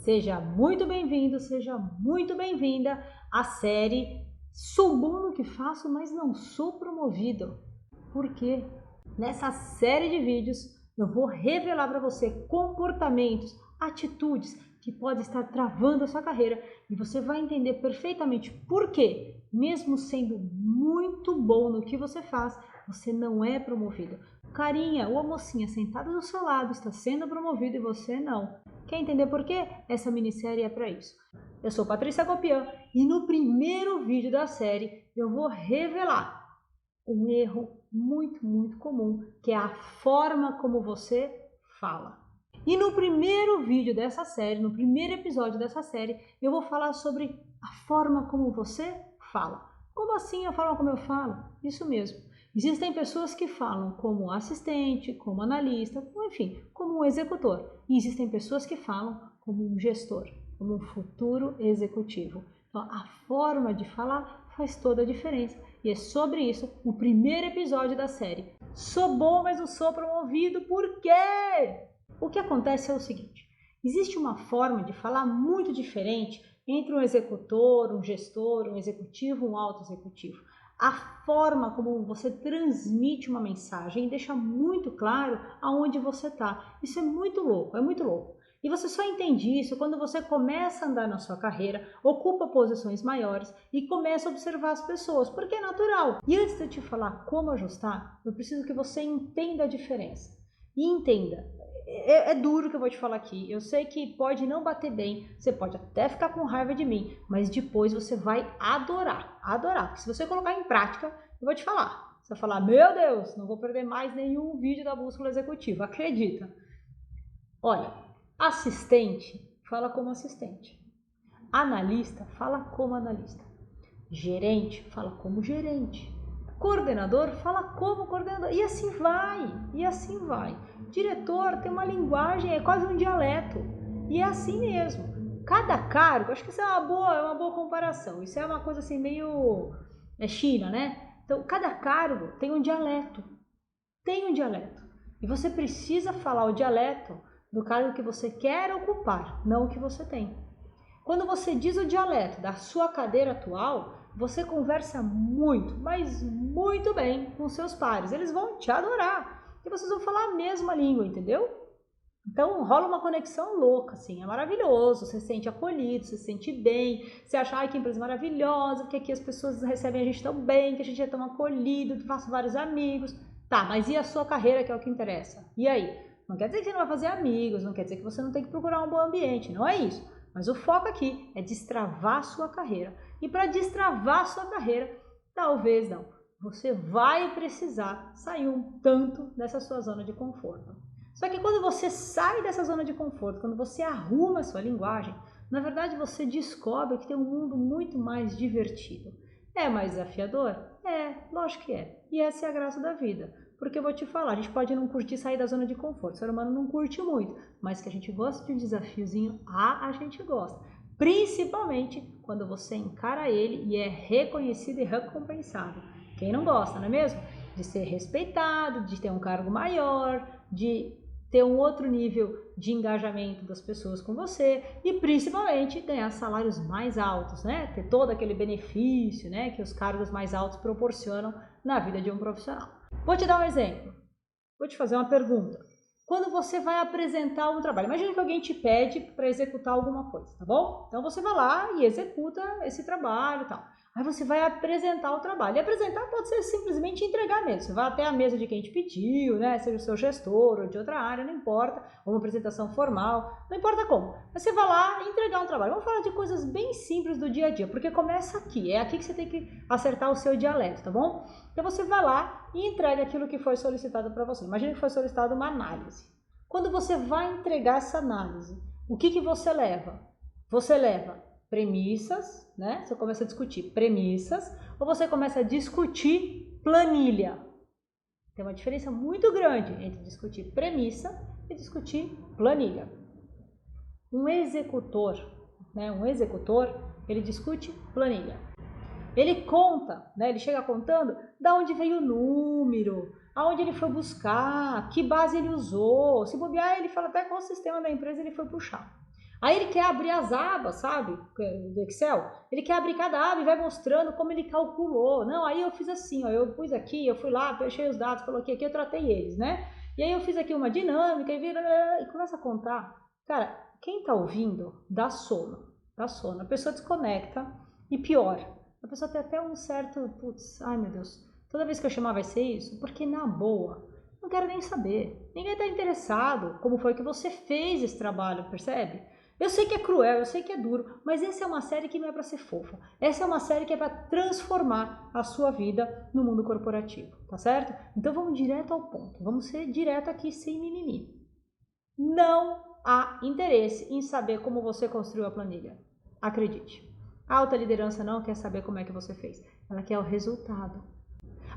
Seja muito bem-vindo, seja muito bem-vinda à série Sou bom no que faço, mas não sou promovido. Por quê? Nessa série de vídeos eu vou revelar para você comportamentos, atitudes que podem estar travando a sua carreira e você vai entender perfeitamente por quê, mesmo sendo muito bom no que você faz, você não é promovido. O carinha ou a mocinha sentada do seu lado está sendo promovido e você não. Quer entender por quê? Essa minissérie é para isso. Eu sou Patrícia Gopian e no primeiro vídeo da série eu vou revelar um erro muito comum, que é a forma como você fala. E no primeiro vídeo dessa série, no primeiro episódio dessa série, eu vou falar sobre a forma como você fala. Como assim a forma como eu falo? Isso mesmo. Existem pessoas que falam como assistente, como analista, enfim, como um executor. E existem pessoas que falam como um gestor, como um futuro executivo. Então, a forma de falar faz toda a diferença. E é sobre isso o primeiro episódio da série. Sou bom, mas não sou promovido, por quê? O que acontece é o seguinte, existe uma forma de falar muito diferente entre um executor, um gestor, um executivo, um auto-executivo. A forma como você transmite uma mensagem deixa muito claro aonde você está. Isso é muito louco, é muito louco. E você só entende isso quando você começa a andar na sua carreira, ocupa posições maiores e começa a observar as pessoas, porque é natural. E antes de eu te falar como ajustar, eu preciso que você entenda a diferença. E entenda, é duro o que eu vou te falar aqui, eu sei que pode não bater bem, você pode até ficar com raiva de mim, mas depois você vai adorar, porque se você colocar em prática, eu vou te falar, você vai falar, meu Deus, não vou perder mais nenhum vídeo da bússola executiva, acredita. Olha, assistente fala como assistente, analista fala como analista, gerente fala como gerente, coordenador fala como coordenador, e assim vai. Diretor tem uma linguagem, é quase um dialeto, e é assim mesmo. Cada cargo, acho que isso é uma boa comparação, isso é uma coisa assim meio China, né? Então, cada cargo tem um dialeto, e você precisa falar o dialeto do cargo que você quer ocupar, não o que você tem. Quando você diz o dialeto da sua cadeira atual, você conversa muito, mas muito bem com seus pares. Eles vão te adorar e vocês vão falar a mesma língua, entendeu? Então rola uma conexão louca, assim, é maravilhoso, você se sente acolhido, você se sente bem, você acha, ai, que empresa maravilhosa, que aqui as pessoas recebem a gente tão bem, que a gente é tão acolhido, faço vários amigos. Tá, mas e a sua carreira, que é o que interessa? E aí? Não quer dizer que você não vai fazer amigos, não quer dizer que você não tem que procurar um bom ambiente, não é isso. Mas o foco aqui é destravar a sua carreira. E para destravar a sua carreira, talvez não, você vai precisar sair um tanto dessa sua zona de conforto. Só que quando você sai dessa zona de conforto, quando você arruma a sua linguagem, na verdade você descobre que tem um mundo muito mais divertido. É mais desafiador? É, lógico que é. E essa é a graça da vida. Porque eu vou te falar, a gente pode não curtir sair da zona de conforto, o ser humano não curte muito, mas que a gente gosta de um desafiozinho, a gente gosta. Principalmente quando você encara ele e é reconhecido e recompensado. Quem não gosta, não é mesmo? De ser respeitado, de ter um cargo maior, de ter um outro nível de engajamento das pessoas com você e principalmente ganhar salários mais altos, né? Ter todo aquele benefício, né, que os cargos mais altos proporcionam na vida de um profissional. Vou te dar um exemplo. Vou te fazer uma pergunta. Quando você vai apresentar um trabalho, imagina que alguém te pede para executar alguma coisa, tá bom? Então você vai lá e executa esse trabalho e tal. Aí você vai apresentar o trabalho. E apresentar pode ser simplesmente entregar mesmo. Você vai até a mesa de quem te pediu, né? Seja o seu gestor ou de outra área, não importa. Ou uma apresentação formal, não importa como. Mas você vai lá e entregar um trabalho. Vamos falar de coisas bem simples do dia a dia, porque começa aqui. É aqui que você tem que acertar o seu dialeto, tá bom? Então você vai lá e entrega aquilo que foi solicitado para você. Imagina que foi solicitada uma análise. Quando você vai entregar essa análise, o que você leva? Você leva premissas, né? Você começa a discutir premissas, ou você começa a discutir planilha. Tem uma diferença muito grande entre discutir premissa e discutir planilha. Um executor, né? Ele discute planilha. Ele conta, né? Ele chega contando da onde veio o número, aonde ele foi buscar, que base ele usou. Se bobear, ele fala até qual sistema da empresa ele foi puxar. Aí ele quer abrir as abas, sabe, do Excel. Ele quer abrir cada aba e vai mostrando como ele calculou. Não, aí eu fiz assim, ó, eu pus aqui, eu fui lá, fechei os dados, coloquei aqui, eu tratei eles, né? E aí eu fiz aqui uma dinâmica e começa a contar. Cara, quem tá ouvindo dá sono, dá sono. A pessoa desconecta e pior, a pessoa tem até um certo, putz, ai meu Deus, toda vez que eu chamar vai ser isso, porque na boa, não quero nem saber. Ninguém tá interessado como foi que você fez esse trabalho, percebe? Eu sei que é cruel, eu sei que é duro, mas essa é uma série que não é para ser fofa. Essa é uma série que é para transformar a sua vida no mundo corporativo, tá certo? Então vamos direto ao ponto, vamos ser direto aqui sem mimimi. Não há interesse em saber como você construiu a planilha. Acredite. A alta liderança não quer saber como é que você fez, ela quer o resultado.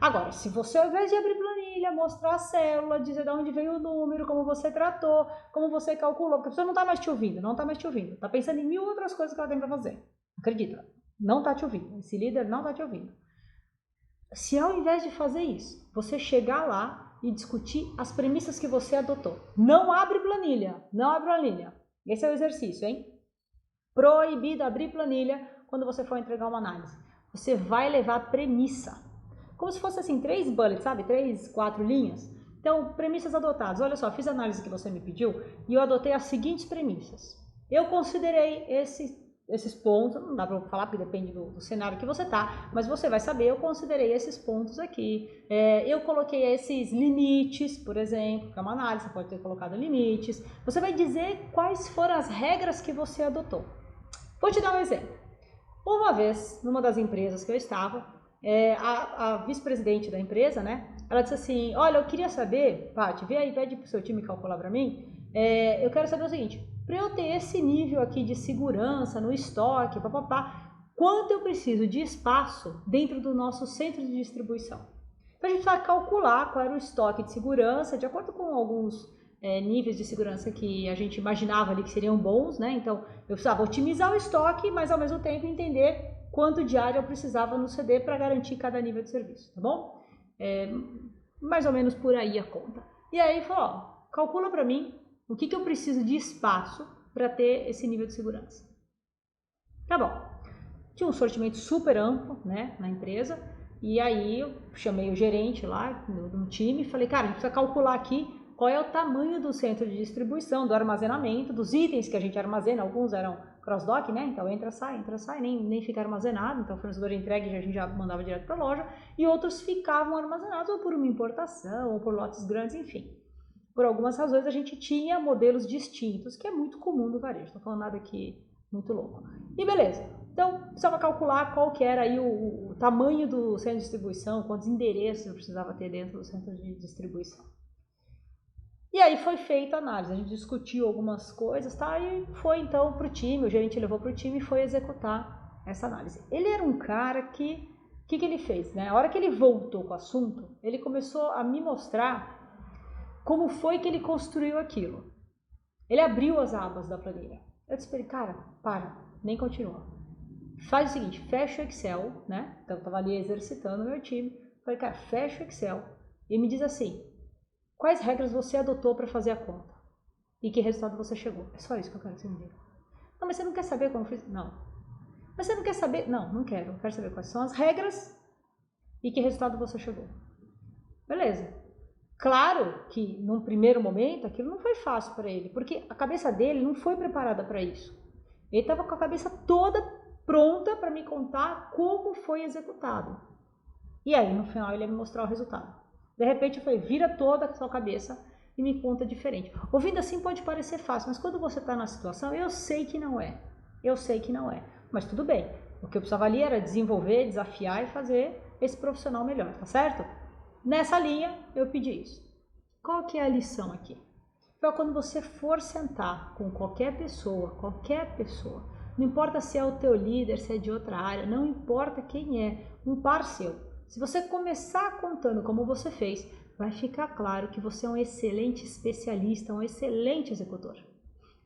Agora, se você, ao invés de abrir planilha, mostrar a célula, dizer de onde veio o número, como você tratou, como você calculou, porque a pessoa não está mais te ouvindo, não está mais te ouvindo, está pensando em 1000 outras coisas que ela tem para fazer. Acredita, não está te ouvindo, esse líder não está te ouvindo. Se ao invés de fazer isso, você chegar lá e discutir as premissas que você adotou, não abre planilha, não abre planilha. Esse é o exercício, hein? Proibido abrir planilha quando você for entregar uma análise. Você vai levar premissa. Como se fosse assim, 3 bullets, sabe? 3, 4 linhas. Então, premissas adotadas. Olha só, fiz a análise que você me pediu e eu adotei as seguintes premissas. Eu considerei esses pontos, não dá para falar porque depende do cenário que você tá, mas você vai saber, eu considerei esses pontos aqui. Eu coloquei esses limites, por exemplo, que é uma análise, você pode ter colocado limites. Você vai dizer quais foram as regras que você adotou. Vou te dar um exemplo. Uma vez, numa das empresas que eu estava, a vice-presidente da empresa, né? Ela disse assim, olha, eu queria saber, Paty, vê aí, pede pro seu time calcular para mim, eu quero saber o seguinte, para eu ter esse nível aqui de segurança no estoque, papapá, quanto eu preciso de espaço dentro do nosso centro de distribuição? Então a gente vai calcular qual era o estoque de segurança, de acordo com alguns níveis de segurança que a gente imaginava ali que seriam bons, né? Então eu precisava otimizar o estoque, mas ao mesmo tempo entender quanto de área eu precisava no CD para garantir cada nível de serviço, tá bom? Mais ou menos por aí a conta. E aí falou, ó, calcula para mim o que eu preciso de espaço para ter esse nível de segurança. Tá bom. Tinha um sortimento super amplo, né, na empresa, e aí eu chamei o gerente lá do time e falei, cara, a gente precisa calcular aqui qual é o tamanho do centro de distribuição, do armazenamento, dos itens que a gente armazena, alguns eram cross-dock, né? Então entra, sai, nem fica armazenado. Então o fornecedor entregue a gente já mandava direto para a loja. E outros ficavam armazenados ou por uma importação, ou por lotes grandes, enfim. Por algumas razões a gente tinha modelos distintos, que é muito comum no varejo. Não estou falando nada aqui muito louco. E beleza. Então precisava calcular qual que era aí o tamanho do centro de distribuição, quantos endereços eu precisava ter dentro do centro de distribuição. E aí foi feita a análise, a gente discutiu algumas coisas, tá? E foi então para o time, o gerente levou para o time e foi executar essa análise. Ele era um cara que, o que ele fez, né? A hora que ele voltou com o assunto, ele começou a me mostrar como foi que ele construiu aquilo. Ele abriu as abas da planilha. Eu disse para ele, cara, para, nem continua. Faz o seguinte, fecha o Excel, né? Então eu estava ali exercitando o meu time. Falei, cara, fecha o Excel e me diz assim, quais regras você adotou para fazer a conta? E que resultado você chegou? É só isso que eu quero que você me diga. Não, mas você não quer saber como eu fiz? Não. Mas você não quer saber? Não, não quero. Eu quero saber quais são as regras e que resultado você chegou. Beleza. Claro que, num primeiro momento, aquilo não foi fácil para ele, porque a cabeça dele não foi preparada para isso. Ele estava com a cabeça toda pronta para me contar como foi executado. E aí, no final, ele ia me mostrar o resultado. De repente, eu falei, vira toda a sua cabeça e me conta diferente. Ouvindo assim pode parecer fácil, mas quando você está na situação, eu sei que não é. Eu sei que não é. Mas tudo bem. O que eu precisava ali era desenvolver, desafiar e fazer esse profissional melhor, tá certo? Nessa linha, eu pedi isso. Qual que é a lição aqui? Então, quando você for sentar com qualquer pessoa, não importa se é o teu líder, se é de outra área, não importa quem é, um par seu. Se você começar contando como você fez, vai ficar claro que você é um excelente especialista, um excelente executor.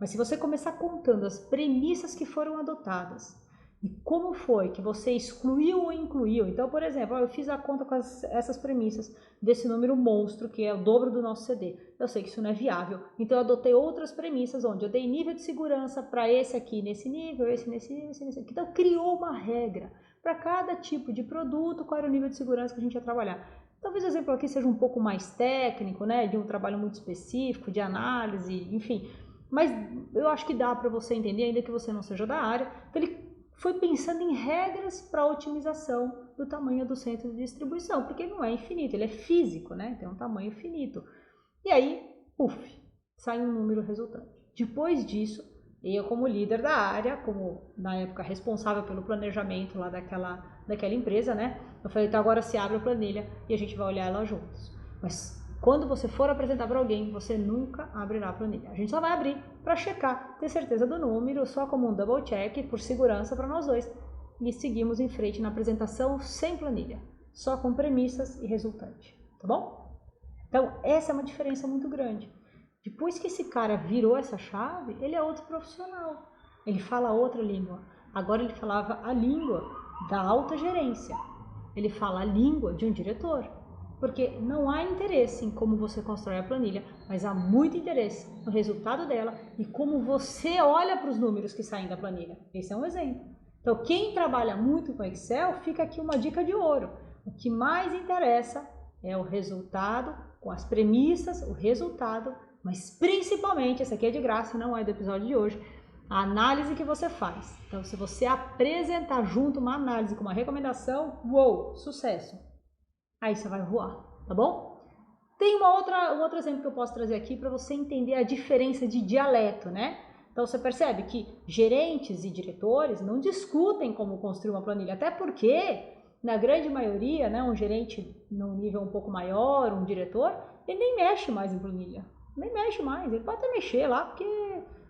Mas se você começar contando as premissas que foram adotadas e como foi que você excluiu ou incluiu. Então, por exemplo, eu fiz a conta com essas premissas desse número monstro, que é o dobro do nosso CD. Eu sei que isso não é viável, então eu adotei outras premissas, onde eu dei nível de segurança para esse aqui nesse nível, esse nesse nível, esse nesse aqui. Então, criou uma regra para cada tipo de produto, qual era o nível de segurança que a gente ia trabalhar. Talvez o exemplo aqui seja um pouco mais técnico, né, de um trabalho muito específico, de análise, enfim. Mas eu acho que dá para você entender, ainda que você não seja da área. Então, ele foi pensando em regras para otimização do tamanho do centro de distribuição, porque ele não é infinito, ele é físico, né? Tem um tamanho finito. E aí, puf, sai um número resultante. Depois disso, eu como líder da área, como na época responsável pelo planejamento lá daquela empresa, né? Eu falei, então agora se abre a planilha e a gente vai olhar ela juntos. Mas quando você for apresentar para alguém, você nunca abrirá a planilha. A gente só vai abrir para checar, ter certeza do número, só como um double check, por segurança para nós dois. E seguimos em frente na apresentação sem planilha, só com premissas e resultante, tá bom? Então, essa é uma diferença muito grande. Depois que esse cara virou essa chave, ele é outro profissional. Ele fala outra língua. Agora ele falava a língua da alta gerência. Ele fala a língua de um diretor. Porque não há interesse em como você constrói a planilha, mas há muito interesse no resultado dela e como você olha para os números que saem da planilha. Esse é um exemplo. Então, quem trabalha muito com Excel, fica aqui uma dica de ouro. O que mais interessa é o resultado, com as premissas, o resultado, mas principalmente, essa aqui é de graça, não é do episódio de hoje, a análise que você faz. Então, se você apresentar junto uma análise com uma recomendação, uou, sucesso! Aí você vai voar, tá bom? Tem um outro exemplo que eu posso trazer aqui para você entender a diferença de dialeto, né? Então você percebe que gerentes e diretores não discutem como construir uma planilha, até porque, na grande maioria, né, um gerente num nível um pouco maior, um diretor, ele nem mexe mais em planilha. Nem mexe mais, ele pode até mexer lá, porque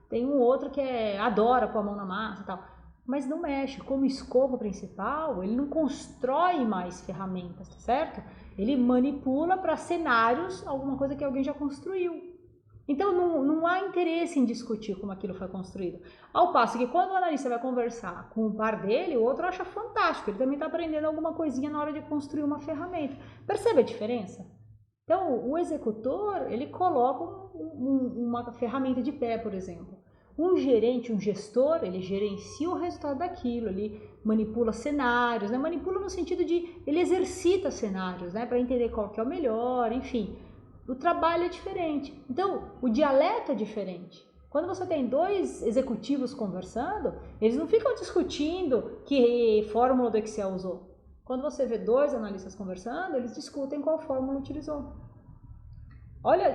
tem um outro que adora pôr a mão na massa e tal. Mas não mexe. Como escopo principal, ele não constrói mais ferramentas, tá certo? Ele manipula para cenários alguma coisa que alguém já construiu. Então não há interesse em discutir como aquilo foi construído. Ao passo que quando o analista vai conversar com o par dele, o outro acha fantástico. Ele também está aprendendo alguma coisinha na hora de construir uma ferramenta. Percebe a diferença? Então, o executor, ele coloca uma ferramenta de pé, por exemplo. Um gerente, um gestor, ele gerencia o resultado daquilo, ele manipula cenários, né? Manipula no sentido de, ele exercita cenários, né? Para entender qual que é o melhor, enfim. O trabalho é diferente. Então, o dialeto é diferente. Quando você tem dois executivos conversando, eles não ficam discutindo que fórmula do Excel usou. Quando você vê dois analistas conversando, eles discutem qual fórmula utilizou. Olha,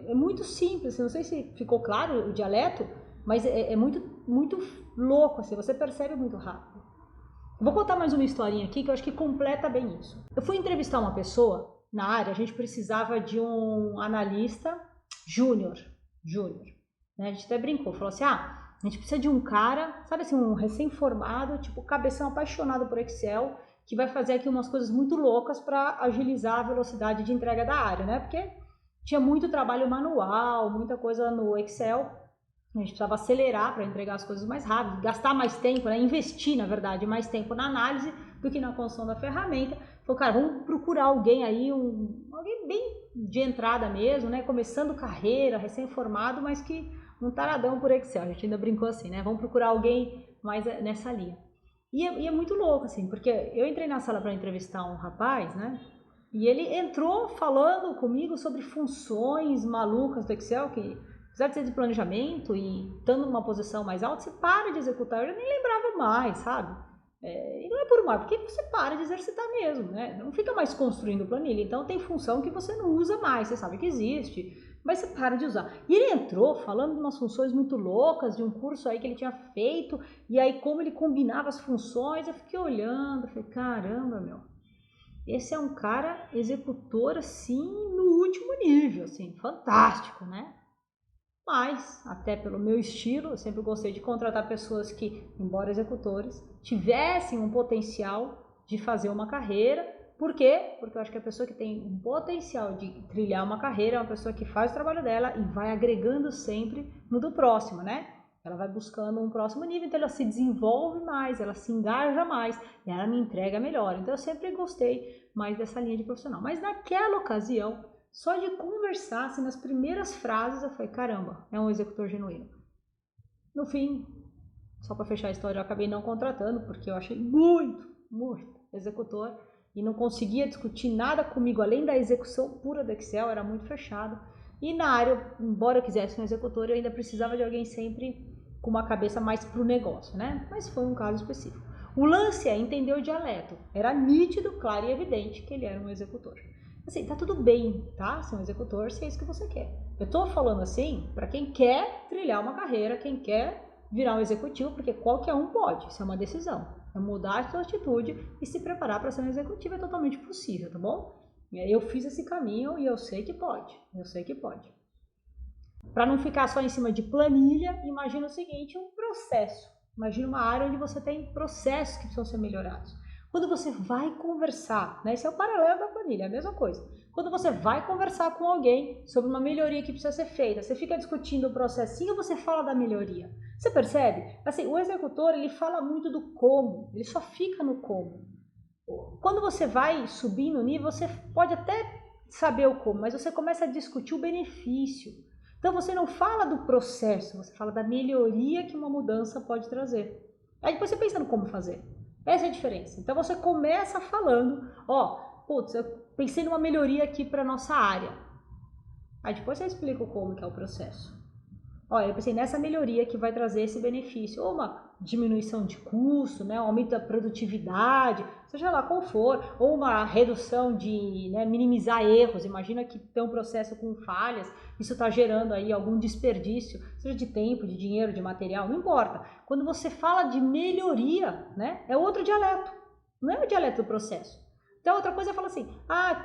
é muito simples, não sei se ficou claro o dialeto, mas é muito louco, assim, você percebe muito rápido. Eu vou contar mais uma historinha aqui que eu acho que completa bem isso. Eu fui entrevistar uma pessoa na área, a gente precisava de um analista júnior, né? A gente até brincou, falou assim, a gente precisa de um cara, sabe assim, um recém-formado, tipo cabeção apaixonado por Excel, que vai fazer aqui umas coisas muito loucas para agilizar a velocidade de entrega da área, né? Porque tinha muito trabalho manual, muita coisa no Excel, a gente precisava acelerar para entregar as coisas mais rápido, gastar mais tempo, né? Investir, na verdade, mais tempo na análise do que na construção da ferramenta. Falou, cara, vamos procurar alguém aí, alguém bem de entrada mesmo, né? Começando carreira, recém-formado, mas que um taradão por Excel. A gente ainda brincou assim, né? Vamos procurar alguém mais nessa linha. E é muito louco, assim, porque eu entrei na sala para entrevistar um rapaz, né? E ele entrou falando comigo sobre funções malucas do Excel, que apesar de ser de planejamento e estando numa posição mais alta, você para de executar. Eu nem lembrava mais, sabe? E não é por mal, porque você para de exercitar mesmo, né? Não fica mais construindo planilha. Então tem função que você não usa mais, você sabe que existe, mas você para de usar. E ele entrou falando de umas funções muito loucas, de um curso aí que ele tinha feito, e aí como ele combinava as funções, eu fiquei olhando, falei, caramba, meu. Esse é um cara executor, assim, no último nível, assim, fantástico, né? Mas, até pelo meu estilo, eu sempre gostei de contratar pessoas que, embora executores, tivessem um potencial de fazer uma carreira. Por quê? Porque eu acho que a pessoa que tem um potencial de trilhar uma carreira é uma pessoa que faz o trabalho dela e vai agregando sempre no do próximo, né? Ela vai buscando um próximo nível, então ela se desenvolve mais, ela se engaja mais e ela me entrega melhor. Então eu sempre gostei mais dessa linha de profissional. Mas naquela ocasião, só de conversar, assim, nas primeiras frases, eu falei, caramba, é um executor genuíno. No fim, só para fechar a história, eu acabei não contratando, porque eu achei muito executor e não conseguia discutir nada comigo, além da execução pura do Excel, era muito fechado. E na área, embora eu quisesse um executor, eu ainda precisava de alguém sempre com uma cabeça mais para o negócio, né? Mas foi um caso específico. O lance é entender o dialeto. Era nítido, claro e evidente que ele era um executor. Assim, tá tudo bem, tá? Ser um executor, se é isso que você quer. Eu tô falando assim para quem quer trilhar uma carreira, quem quer virar um executivo, porque qualquer um pode, isso é uma decisão. É mudar a sua atitude e se preparar para ser um executivo é totalmente possível, tá bom? Eu fiz esse caminho e eu sei que pode, Para não ficar só em cima de planilha, imagina o seguinte, um processo. Imagina uma área onde você tem processos que precisam ser melhorados. Quando você vai conversar, né, esse é o paralelo da planilha, é a mesma coisa. Quando você vai conversar com alguém sobre uma melhoria que precisa ser feita, você fica discutindo o processinho ou você fala da melhoria? Você percebe? Assim, o executor, ele fala muito do como, ele só fica no como. Quando você vai subir no nível, você pode até saber o como, mas você começa a discutir o benefício. Então você não fala do processo, você fala da melhoria que uma mudança pode trazer. Aí depois você pensa no como fazer. Essa é a diferença. Então você começa falando, putz, eu pensei numa melhoria aqui para nossa área. Aí depois você explica como que é o processo. Eu pensei nessa melhoria que vai trazer esse benefício, ou uma diminuição de custo, né, um aumento da produtividade, seja lá qual for, ou uma redução de, né, minimizar erros. Imagina que tem um processo com falhas, isso está gerando aí algum desperdício, seja de tempo, de dinheiro, de material, não importa. Quando você fala de melhoria, né, é outro dialeto, não é o dialeto do processo. Então, outra coisa fala assim,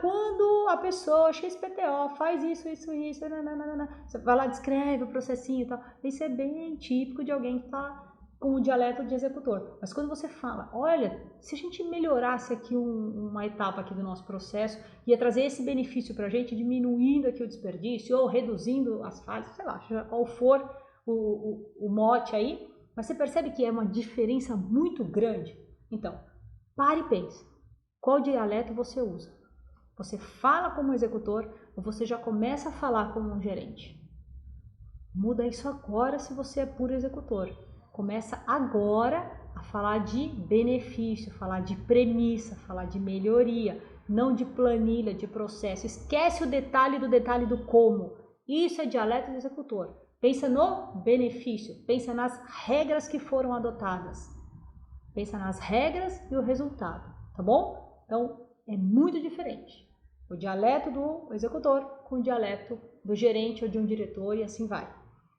quando a pessoa XPTO faz isso, você vai lá, descreve o processinho e tal. Isso é bem típico de alguém que está com o dialeto de executor. Mas quando você fala, olha, se a gente melhorasse aqui uma etapa aqui do nosso processo, ia trazer esse benefício para a gente, diminuindo aqui o desperdício ou reduzindo as falhas, sei lá, qual for o mote aí, mas você percebe que é uma diferença muito grande. Então, pare e pense. Qual dialeto você usa? Você fala como executor ou você já começa a falar como um gerente? Muda isso agora se você é puro executor. Começa agora a falar de benefício, falar de premissa, falar de melhoria, não de planilha, de processo. Esquece o detalhe do como. Isso é dialeto do executor. Pensa no benefício, pensa nas regras que foram adotadas. Pensa nas regras e o resultado, tá bom? Então, é muito diferente o dialeto do executor com o dialeto do gerente ou de um diretor e assim vai.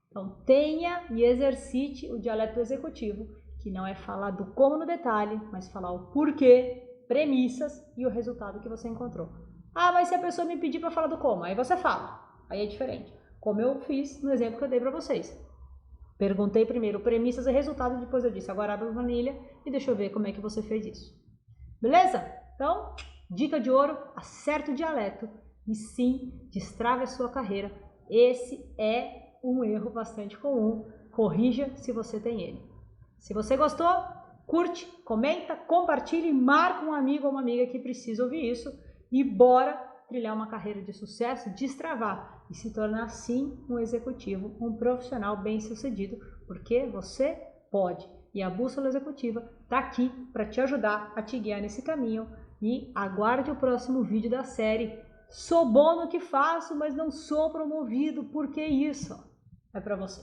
Então, tenha e exercite o dialeto do executivo, que não é falar do como no detalhe, mas falar o porquê, premissas e o resultado que você encontrou. Mas se a pessoa me pedir para falar do como, aí você fala. Aí é diferente. Como eu fiz no exemplo que eu dei para vocês. Perguntei primeiro premissas e resultado, depois eu disse, agora abre a planilha e deixa eu ver como é que você fez isso. Beleza? Então, dica de ouro, acerta o dialeto e sim, destrave a sua carreira. Esse é um erro bastante comum, corrija se você tem ele. Se você gostou, curte, comenta, compartilhe e marca um amigo ou uma amiga que precisa ouvir isso e bora trilhar uma carreira de sucesso, destravar e se tornar assim um executivo, um profissional bem-sucedido, porque você pode. E a Bússola Executiva está aqui para te ajudar a te guiar nesse caminho. E aguarde o próximo vídeo da série Sou bom no que faço, mas não sou promovido. Por que isso? É para você.